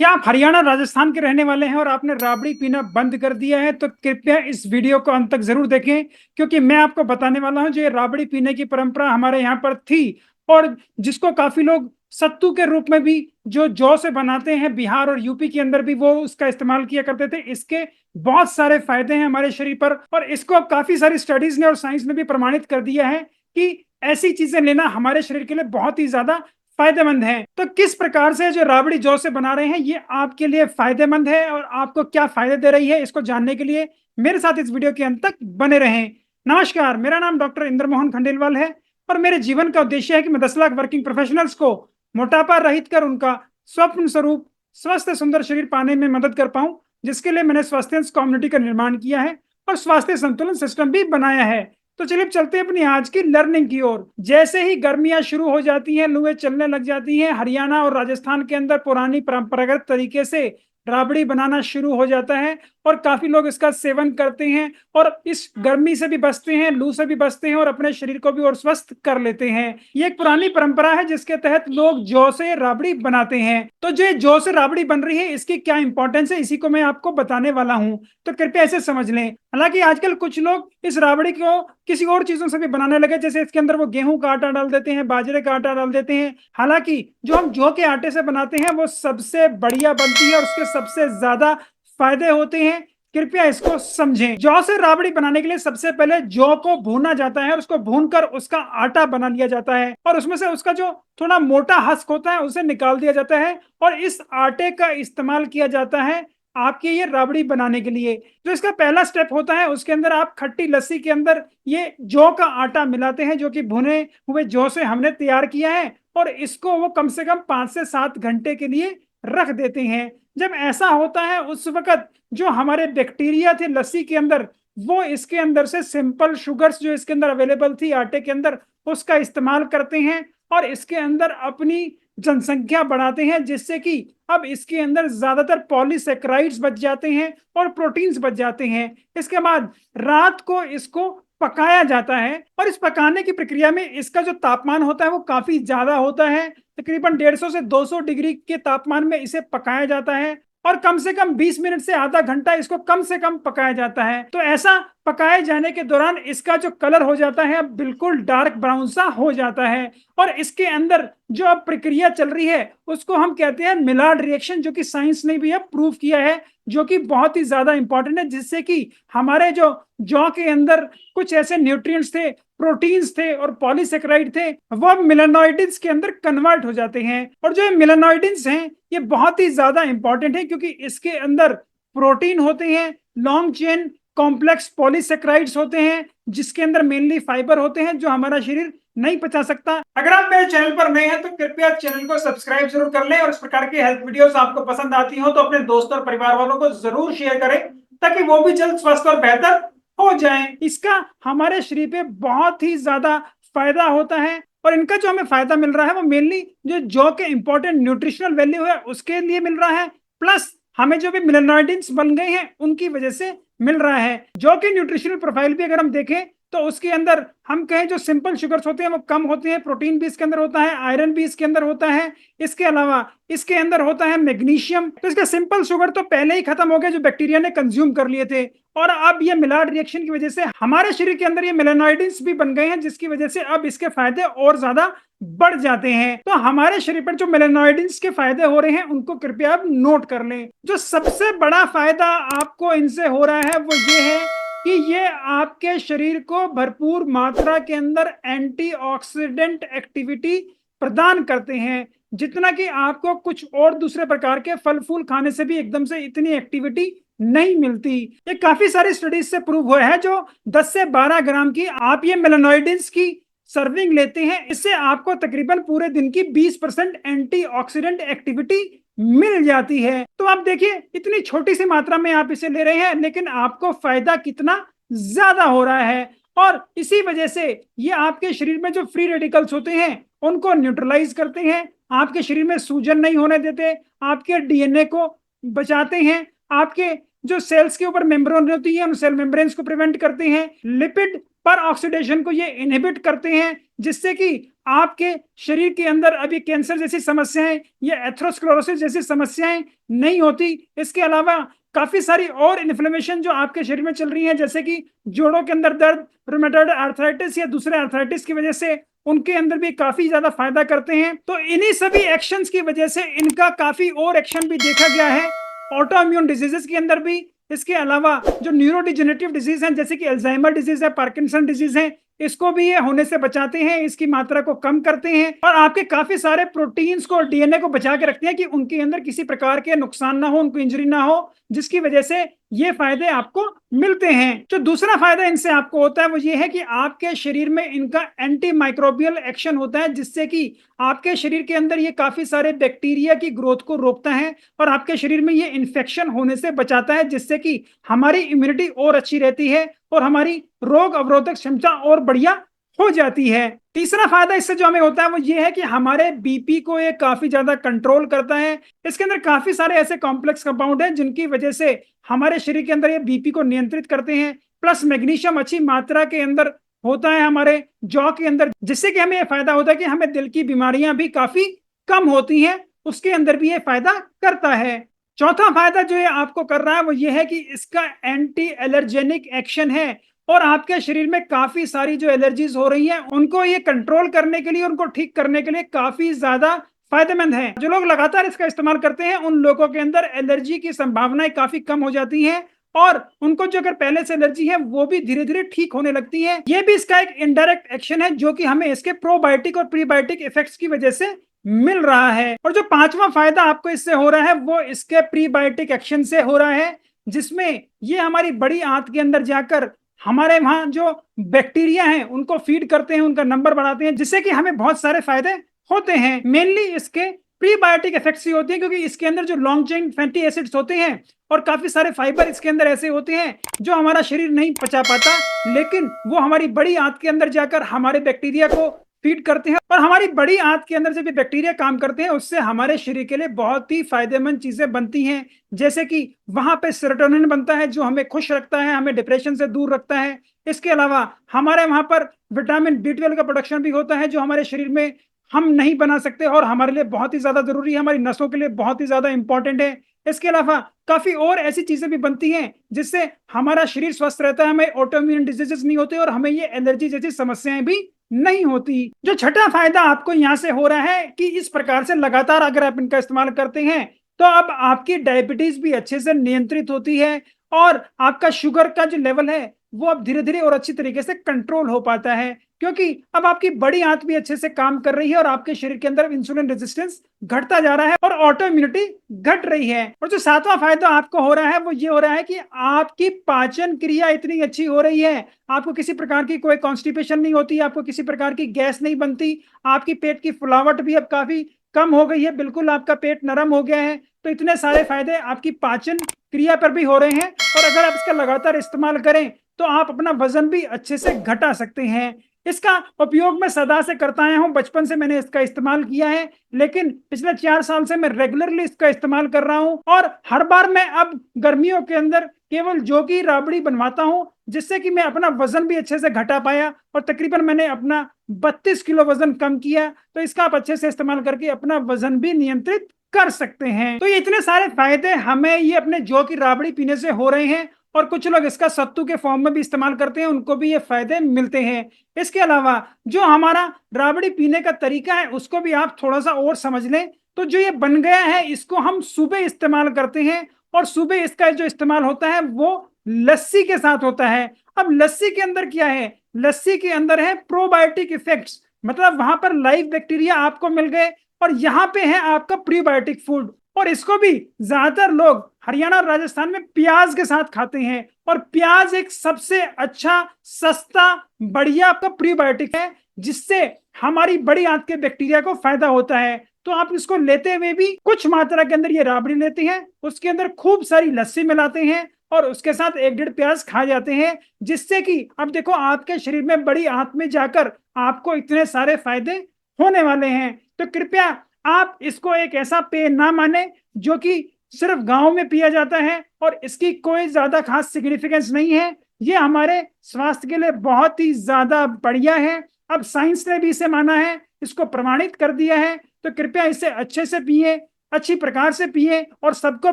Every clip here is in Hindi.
क्या आप हरियाणा राजस्थान के रहने वाले हैं और आपने राबड़ी पीना बंद कर दिया है तो कृपया इस वीडियो को अंत तक जरूर देखें, क्योंकि मैं आपको बताने वाला हूं जो ये राबड़ी पीने की परंपरा हमारे यहाँ पर थी और जिसको काफी लोग सत्तू के रूप में भी जो जौ से बनाते हैं, बिहार और यूपी के अंदर भी वो उसका इस्तेमाल किया करते थे। इसके बहुत सारे फायदे हैं हमारे शरीर पर और इसको अब काफी सारी स्टडीज ने और साइंस ने भी प्रमाणित कर दिया है कि ऐसी चीजें लेना हमारे शरीर के लिए बहुत ही ज्यादा फायदेमंद है। तो किस प्रकार से जो राबड़ी जौ से बना रहे हैं ये आपके लिए फायदेमंद है और आपको क्या फायदे दे रही है, इसको जानने के लिए मेरे साथ इस वीडियो के अंत तक बने रहें। नमस्कार, मेरा नाम डॉक्टर इंद्र मोहन खंडेलवाल है और मेरे जीवन का उद्देश्य है कि मैं 10 लाख वर्किंग प्रोफेशनल्स को मोटापा रहित कर उनका स्वप्न स्वरूप स्वस्थ सुंदर शरीर पाने में मदद कर पाऊं, जिसके लिए मैंने स्वास्थ्य कम्युनिटी का निर्माण किया है और स्वास्थ्य संतुलन सिस्टम भी बनाया है। तो चलिए चलते हैं अपनी आज की लर्निंग की ओर। जैसे ही गर्मियां शुरू हो जाती हैं, लुएं चलने लग जाती हैं, हरियाणा और राजस्थान के अंदर पुरानी परंपरागत तरीके से राबड़ी बनाना शुरू हो जाता है और काफी लोग इसका सेवन करते हैं और इस गर्मी से भी बचते हैं, लू से भी बचते हैं और अपने शरीर को भी और स्वस्थ कर लेते हैं। ये एक पुरानी परंपरा है जिसके तहत लोग जौ से राबड़ी बनाते हैं। तो जो जौ से राबड़ी बन रही है इसकी क्या इंपॉर्टेंस है, इसी को मैं आपको बताने वाला हूं, तो कृपया ऐसे समझ लें। हालांकि आजकल कुछ लोग इस राबड़ी को किसी और चीजों से भी बनाने लगे, जैसे इसके अंदर वो गेहूं का आटा डाल देते हैं, बाजरे का आटा डाल देते हैं। हालांकि जो हम जौ के आटे से बनाते हैं वो सबसे बढ़िया बनती है और उसके सबसे ज्यादा फायदे होते हैं। कृपया इसको समझें। जौ से राबड़ी बनाने के लिए सबसे पहले जौ को भूना जाता है और उसको भूनकर उसका आटा बना लिया जाता है और उसमें से उसका जो थोड़ा मोटा हस्क होता है उसे निकाल दिया जाता है और इस आटे का इस्तेमाल किया जाता है आपके ये राबड़ी बनाने के लिए। जो इसका पहला स्टेप होता है उसके अंदर आप खट्टी लस्सी के अंदर ये जौ का आटा मिलाते हैं जो कि भुने हुए जौ से हमने तैयार किया है और इसको वो कम से कम 5 से 7 घंटे के लिए रख देते हैं। जब ऐसा होता है उस वक्त जो हमारे बैक्टीरिया थे लस्सी के अंदर, वो इसके अंदर से सिंपल शुगर्स जो इसके अंदर अवेलेबल थी आटे के अंदर उसका इस्तेमाल करते हैं और इसके अंदर अपनी जनसंख्या बढ़ाते हैं, जिससे कि अब इसके अंदर ज्यादातर पॉलीसेक्राइड्स बच जाते हैं और प्रोटीन्स बच जाते हैं। इसके बाद रात को इसको पकाया जाता है और इस पकाने की प्रक्रिया में इसका जो तापमान होता है वो काफी ज्यादा होता है। तकरीबन 150 से 200 डिग्री के तापमान में इसे पकाया जाता है और कम से कम 20 मिनट से आधा घंटा इसको कम से कम पकाया जाता है। तो ऐसा पकाए जाने के दौरान इसका जो कलर हो जाता है अब बिल्कुल डार्क ब्राउन सा हो जाता है और इसके अंदर जो अब प्रक्रिया चल रही है उसको हम कहते हैं मिलार्ड रिएक्शन, जो कि साइंस ने भी अब प्रूव किया है, जो कि बहुत ही ज्यादा इंपॉर्टेंट है, जिससे कि हमारे जो जौ के अंदर कुछ ऐसे न्यूट्रिएंट्स थे, प्रोटीन्स थे और पॉलीसेक्राइड थे वो मिलेनॉइडिन्स के अंदर कन्वर्ट हो जाते हैं। और जो मिलेनॉइडिन्स हैं ये बहुत ही ज्यादा इंपॉर्टेंट है क्योंकि इसके अंदर प्रोटीन होते हैं, लॉन्ग चेन कॉम्प्लेक्स पॉलीसेक्राइड्स होते हैं, जिसके अंदर मेनली फाइबर होते हैं जो हमारा शरीर नहीं पचा सकता। अगर आप मेरे चैनल पर नए हैं तो कृपया चैनल को सब्सक्राइब जरूर कर लें और इस प्रकार की हेल्थ वीडियोस आपको पसंद आती हो तो अपने दोस्तों और परिवार वालों को जरूर शेयर करें ताकि वो भी जल्द स्वस्थ और बेहतर हो जाएं। इसका हमारे शरीर पे बहुत ही ज्यादा फायदा होता है और इनका जो हमें फायदा मिल रहा है वो मेनली जो जौ के इंपॉर्टेंट न्यूट्रिशनल वैल्यू है उसके लिए मिल रहा है, प्लस हमें जो भी मिलेनॉइडिन्स बन गए हैं उनकी वजह से मिल रहा है। जौ की न्यूट्रिशनल प्रोफाइल भी अगर हम देखें तो उसके अंदर हम कहें जो सिंपल शुगर्स होते हैं वो कम होते हैं, प्रोटीन भी इसके अंदर होता है, आयरन भी इसके अंदर होता है, इसके अलावा इसके अंदर होता है मैग्नीशियम। तो इसके सिंपल शुगर तो पहले ही खत्म हो गए जो बैक्टीरिया ने कंज्यूम कर लिए थे और अब ये मिलार्ड रिएक्शन की वजह से हमारे शरीर के अंदर ये मेलेनॉइडिन्स भी बन गए हैं, जिसकी वजह से अब इसके फायदे और ज्यादा बढ़ जाते हैं। तो हमारे शरीर पर जो मेलेनॉइडिन्स के फायदे हो रहे हैं उनको कृपया आप नोट कर लें। जो सबसे बड़ा फायदा आपको इनसे हो रहा है वो ये है कि ये आपके शरीर को भरपूर मात्रा के अंदर एंटीऑक्सीडेंट एक्टिविटी प्रदान करते हैं, जितना कि आपको कुछ और दूसरे प्रकार के फल फूल खाने से भी एकदम से इतनी एक्टिविटी नहीं मिलती। ये काफी सारी स्टडीज से प्रूव हुआ है। जो 10 से 12 ग्राम की आप ये मेलेनॉइडिन्स की सर्विंग लेते हैं इससे आपको तकरीबन पूरे दिन की 20% एंटीऑक्सीडेंट एक्टिविटी मिल जाती है। तो आप देखिए इतनी छोटी सी मात्रा में आप इसे ले रहे हैं लेकिन आपको फायदा कितना ज्यादा हो रहा है और इसी वजह से ये आपके शरीर में जो फ्री रेडिकल्स होते हैं उनको न्यूट्रलाइज करते हैं, आपके शरीर में सूजन नहीं होने देते, आपके डीएनए को बचाते हैं, आपके जो सेल्स के ऊपर मेम्ब्रेन होती है उन सेल मेम्ब्रेन्स को प्रिवेंट करते हैं, लिपिड पर ऑक्सीडेशन को ये इनहिबिट करते हैं, जिससे कि आपके शरीर के अंदर अभी कैंसर जैसी समस्याएं या एथेरोस्क्लेरोसिस जैसी समस्याएं नहीं होती। इसके अलावा काफी सारी और इन्फ्लेमेशन जो आपके शरीर में चल रही है, जैसे कि जोड़ों के अंदर दर्द, रूमेटॉइड आर्थराइटिस या दूसरे आर्थराइटिस की वजह से, उनके अंदर भी काफी ज्यादा फायदा करते हैं। तो इन्हीं सभी एक्शंस की वजह से इनका काफी और एक्शन भी देखा गया है ऑटो इम्यून डिजीजेस के अंदर भी। इसके अलावा जो न्यूरोडिजेनरेटिव डिजीज हैं, जैसे कि अल्जाइमर डिजीज है, पार्किंसन डिजीज है, इसको भी ये होने से बचाते हैं, इसकी मात्रा को कम करते हैं और आपके काफी सारे प्रोटीन्स को और डीएनए को बचा के रखते हैं कि उनके अंदर किसी प्रकार के नुकसान ना हो, उनको इंजरी ना हो, जिसकी वजह से ये फायदे आपको मिलते हैं। जो दूसरा फायदा इनसे आपको होता है वो ये है कि आपके शरीर में इनका एंटी माइक्रोबियल एक्शन होता है, जिससे कि आपके शरीर के अंदर ये काफी सारे बैक्टीरिया की ग्रोथ को रोकता है और आपके शरीर में ये इन्फेक्शन होने से बचाता है, जिससे कि हमारी इम्यूनिटी और अच्छी रहती है और हमारी रोग अवरोधक क्षमता और बढ़िया हो जाती है। तीसरा फायदा इससे जो हमें होता है वो ये है कि हमारे बीपी को ये काफी ज्यादा कंट्रोल करता है। इसके अंदर काफी सारे ऐसे कॉम्प्लेक्स कंपाउंड हैं जिनकी वजह से हमारे शरीर के अंदर ये बीपी को नियंत्रित करते हैं। प्लस मैग्नीशियम अच्छी मात्रा के अंदर होता है हमारे जौ के अंदर, जिससे कि हमें यह फायदा होता है कि हमें दिल की बीमारियां भी काफी कम होती हैं, उसके अंदर भी ये फायदा करता है। चौथा फायदा जो ये आपको कर रहा है वो ये है कि इसका एंटी एलर्जेनिक एक्शन है और आपके शरीर में काफी सारी जो एलर्जीज हो रही हैं उनको ये कंट्रोल करने के लिए, उनको ठीक करने के लिए काफी ज्यादा फायदेमंद है। जो लोग लगातार इसका इस्तेमाल करते हैं उन लोगों के अंदर एलर्जी की संभावनाएं काफी कम हो जाती हैं और उनको जो अगर पहले से एलर्जी है वो भी धीरे धीरे ठीक होने लगती है। ये भी इसका एक इनडायरेक्ट एक्शन है जो कि हमें इसके प्रोबायोटिक और प्रीबायोटिक इफेक्ट्स की वजह से मिल रहा है। और जो पांचवा फायदा आपको इससे हो रहा है वो इसके प्रीबायोटिक एक्शन से हो रहा है, जिसमें ये हमारी बड़ी आंत के अंदर जाकर हमारे वहां जो बैक्टीरिया हैं उनको फीड करते हैं, उनका नंबर बढ़ाते हैं, जिससे कि हमें बहुत सारे फायदे होते हैं। मेनली इसके प्रीबायोटिक इफेक्ट्स ही होते हैं क्योंकि इसके अंदर जो लॉन्ग चेन फैटी एसिड्स होते हैं और काफी सारे फाइबर इसके अंदर ऐसे होते हैं जो हमारा शरीर नहीं पचा पाता, लेकिन वो हमारी बड़ी आंत के अंदर जाकर हमारे बैक्टीरिया को फीड करते हैं और हमारी बड़ी आंत के अंदर जब भी बैक्टीरिया काम करते हैं उससे हमारे शरीर के लिए बहुत ही फायदेमंद चीजें बनती हैं, जैसे कि वहां पे सेरोटोनिन बनता है जो हमें खुश रखता है, हमें डिप्रेशन से दूर रखता है। इसके अलावा हमारे वहां पर विटामिन B12 का प्रोडक्शन भी होता है जो हमारे शरीर में हम नहीं बना सकते और हमारे लिए बहुत ही ज्यादा जरूरी है, हमारी नसों के लिए बहुत ही ज्यादा इंपॉर्टेंट है। इसके अलावा काफी और ऐसी चीजें भी बनती हैं जिससे हमारा शरीर स्वस्थ रहता है, हमें ऑटोइम्यून डिजीजेस नहीं होते और हमें ये एलर्जी जैसी समस्याएं भी नहीं होती। जो छठा फायदा आपको यहां से हो रहा है कि इस प्रकार से लगातार अगर आप इनका इस्तेमाल करते हैं तो अब आपकी डायबिटीज भी अच्छे से नियंत्रित होती है और आपका शुगर का जो लेवल है वो अब धीरे धीरे और अच्छी तरीके से कंट्रोल हो पाता है, क्योंकि अब आपकी बड़ी आंत भी अच्छे से काम कर रही है और आपके शरीर के अंदर इंसुलिन रेजिस्टेंस घटता जा रहा है और ऑटो इम्यूनिटी घट रही है। और जो सातवां फायदा आपको हो रहा है वो ये हो रहा है कि आपकी पाचन क्रिया इतनी अच्छी हो रही है, आपको किसी प्रकार की कोई कॉन्स्टिपेशन नहीं होती, आपको किसी प्रकार की गैस नहीं बनती, आपकी पेट की फुलावट भी अब काफी कम हो गई है, बिल्कुल आपका पेट नरम हो गया है। तो इतने सारे फायदे आपकी पाचन क्रिया पर भी हो रहे हैं और अगर आप इसका लगातार इस्तेमाल करें तो आप अपना वजन भी अच्छे से घटा सकते हैं। इसका उपयोग मैं सदा से करता आया हूं, बचपन से मैंने इसका इस्तेमाल किया है, लेकिन पिछले 4 साल से मैं रेगुलरली इसका इस्तेमाल कर रहा हूं और हर बार मैं अब गर्मियों के अंदर केवल जौ की राबड़ी बनवाता हूं, जिससे कि मैं अपना वजन भी अच्छे से घटा पाया और तकरीबन मैंने अपना 32 किलो वजन कम किया। तो इसका आप अच्छे से इस्तेमाल करके अपना वजन भी नियंत्रित कर सकते हैं। तो ये इतने सारे फायदे हमें ये अपने जौ की राबड़ी पीने से हो रहे हैं और कुछ लोग इसका सत्तू के फॉर्म में भी इस्तेमाल करते हैं, उनको भी ये फायदे मिलते हैं। इसके अलावा जो हमारा राबड़ी पीने का तरीका है उसको भी आप थोड़ा सा और समझ लें तो जो ये बन गया है इसको हम सुबह इस्तेमाल करते हैं और सुबह इसका जो इस्तेमाल होता है वो लस्सी के साथ होता है। अब लस्सी के अंदर क्या है, लस्सी के अंदर है प्रोबायोटिक इफेक्ट्स, मतलब वहां पर लाइव बैक्टीरिया आपको मिल गए और यहाँ पे है आपका प्रीबायोटिक फूड। और इसको भी ज्यादातर लोग हरियाणा और राजस्थान में प्याज के साथ खाते हैं और प्याज एक सबसे अच्छा सस्ता बढ़िया आपका प्रीबायोटिक है जिससे हमारी बड़ी आंत के बैक्टीरिया को फायदा होता है। तो आप इसको लेते हुए भी कुछ मात्रा के अंदर ये राबड़ी लेते हैं, उसके अंदर खूब सारी लस्सी मिलाते हैं और उसके साथ 1-1.5 प्याज खा जाते हैं, जिससे कि अब देखो आपके शरीर में बड़ी आंत में जाकर आपको इतने सारे फायदे होने वाले हैं। तो कृपया आप इसको एक ऐसा पेय ना माने जो कि सिर्फ गांव में पिया जाता है और इसकी कोई ज्यादा खास सिग्निफिकेंस नहीं है। ये हमारे स्वास्थ्य के लिए बहुत ही ज्यादा बढ़िया है। अब साइंस ने भी इसे माना है, इसको प्रमाणित कर दिया है, तो कृपया इसे अच्छे से पिए, अच्छी प्रकार से पिए और सबको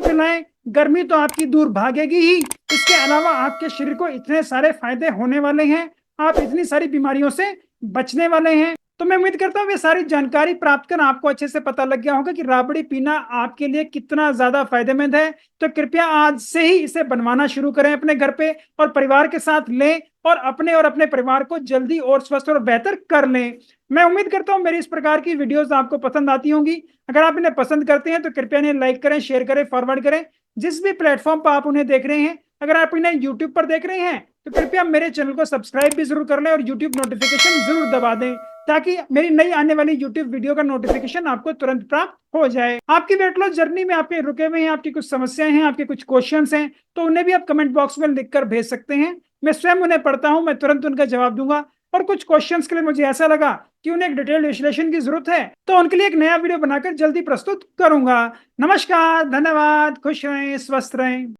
पिलाएं। गर्मी तो आपकी दूर भागेगी ही, इसके अलावा आपके शरीर को इतने सारे फायदे होने वाले हैं, आप इतनी सारी बीमारियों से बचने वाले हैं। तो मैं उम्मीद करता हूँ ये सारी जानकारी प्राप्त कर आपको अच्छे से पता लग गया होगा कि राबड़ी पीना आपके लिए कितना ज्यादा फायदेमंद है। तो कृपया आज से ही इसे बनवाना शुरू करें अपने घर पे और परिवार के साथ लें और अपने परिवार को जल्दी और स्वस्थ और बेहतर कर लें। मैं उम्मीद करता हूँ मेरी इस प्रकार की वीडियोस आपको पसंद आती होंगी। अगर आप इन्हें पसंद करते हैं तो कृपया इन्हें लाइक करें, शेयर करें, फॉरवर्ड करें जिस भी प्लेटफॉर्म पर आप उन्हें देख रहे हैं। अगर आप इन्हें यूट्यूब पर देख रहे हैं तो कृपया मेरे चैनल को सब्सक्राइब भी जरूर कर लें और यूट्यूब नोटिफिकेशन जरूर दबा दें, ताकि मेरी नई आने वाली यूट्यूब वीडियो का नोटिफिकेशन आपको तुरंत प्राप्त हो जाए। आपकी वेट लॉस जर्नी में आपके रुके हुए हैं, आपकी कुछ समस्याएं हैं, आपके कुछ क्वेश्चंस हैं, तो उन्हें भी आप कमेंट बॉक्स में लिखकर भेज सकते हैं। मैं स्वयं उन्हें पढ़ता हूं, मैं तुरंत उनका जवाब दूंगा। और कुछ क्वेश्चंस के लिए मुझे ऐसा लगा कि उन्हें एक डिटेल विश्लेषण की जरूरत है, तो उनके लिए एक नया वीडियो बनाकर जल्दी प्रस्तुत करूंगा। नमस्कार, धन्यवाद, खुश रहें, स्वस्थ रहें।